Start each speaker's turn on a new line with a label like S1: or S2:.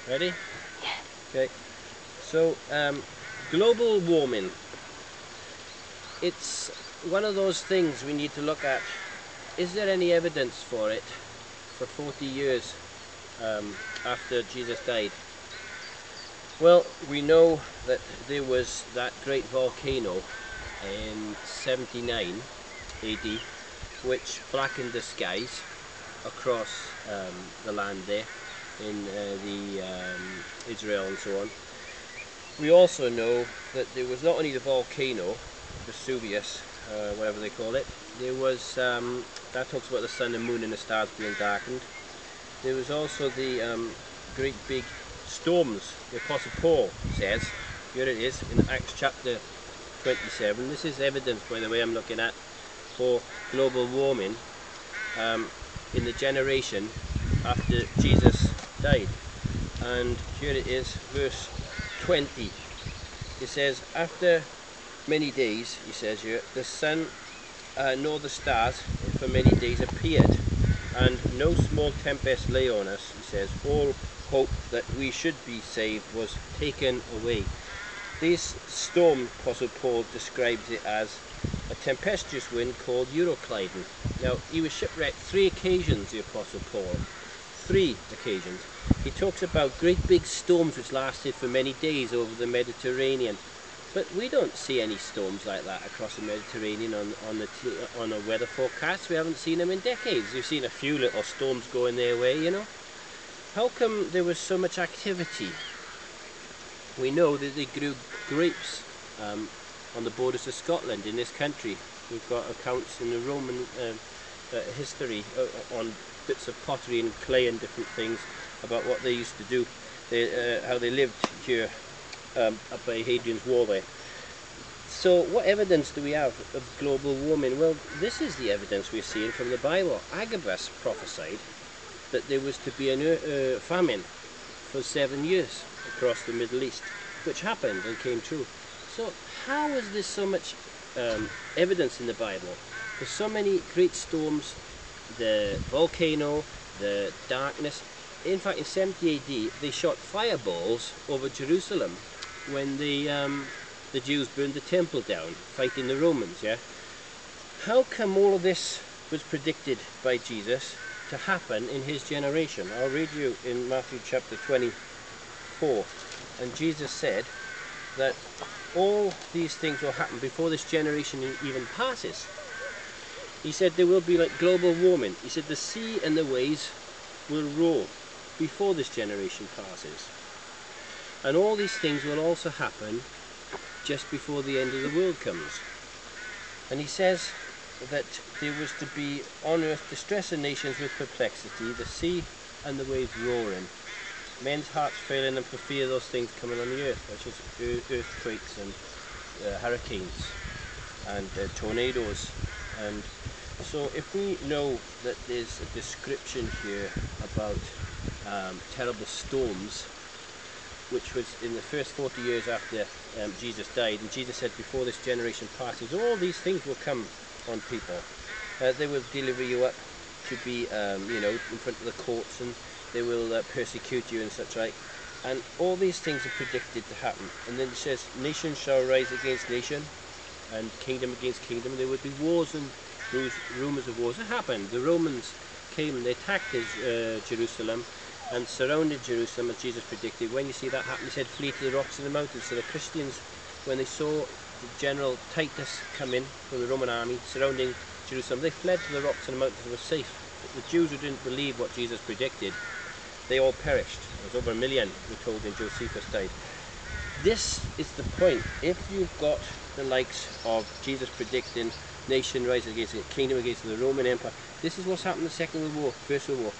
S1: Ready?
S2: Yeah.
S1: Okay. So, global warming. It's one of those things we need to look at. Is there any evidence for it for 40 years after Jesus died? Well, we know that there was that great volcano in 79 AD which blackened the skies across the land there in Israel and so on. We also know that there was not only the volcano, Vesuvius, whatever they call it, there was, that talks about the sun and moon and the stars being darkened. There was also the great big storms. The Apostle Paul says, here it is in Acts chapter 27, this is evidence, by the way, I'm looking at, for global warming in the generation after Jesus died. And here it is, verse 20. It says, after many days, he says here, the sun nor the stars for many days appeared, and no small tempest lay on us. He says, all hope that we should be saved was taken away. This storm, Apostle Paul describes it as a tempestuous wind called Euroclydon. Now, he was shipwrecked 3 occasions, the Apostle Paul. 3 occasions. He talks about great big storms which lasted for many days over the Mediterranean. But we don't see any storms like that across the Mediterranean on the weather forecast. We haven't seen them in decades. We've seen a few little storms going their way, you know. How come there was so much activity? We know that they grew grapes on the borders of Scotland in this country. We've got accounts in the Roman history on bits of pottery and clay and different things about what they used to do, how they lived here up by Hadrian's Wall there. So what evidence do we have of global warming? Well, this is the evidence we're seeing from the Bible. Agabus prophesied that there was to be a famine for 7 years across the Middle East, which happened and came true. So how is there so much evidence in the Bible? There's so many great storms, the volcano, the darkness. In fact, in 70 AD, they shot fireballs over Jerusalem when the Jews burned the temple down, fighting the Romans, yeah? How come all of this was predicted by Jesus to happen in his generation? I'll read you in Matthew chapter 24. And Jesus said that all these things will happen before this generation even passes. He said there will be like global warming. He said the sea and the waves will roar before this generation passes. And all these things will also happen just before the end of the world comes. And he says that there was to be on earth distress in nations with perplexity, the sea and the waves roaring, men's hearts failing them for fear of those things coming on the earth, such as earthquakes and hurricanes and tornadoes. And so if we know that there's a description here about terrible storms, which was in the first 40 years after Jesus died, and Jesus said before this generation passes, all these things will come on people. They will deliver you up to be, you know, in front of the courts, and they will persecute you and such like. And all these things are predicted to happen. And then it says, nation shall rise against nation, and kingdom against kingdom. There would be wars and rumours of wars. It happened. The Romans came and they attacked Jerusalem and surrounded Jerusalem as Jesus predicted. When you see that happen, he said, flee to the rocks and the mountains. So the Christians, when they saw the General Titus come in from the Roman army surrounding Jerusalem, they fled to the rocks and the mountains and were safe. But the Jews who didn't believe what Jesus predicted, they all perished. There was over 1 million, we're told, in Josephus' time. This is the point. If you've got the likes of Jesus predicting nation rising against it, kingdom against the Roman Empire, this is what's happened in the Second World War, First World War.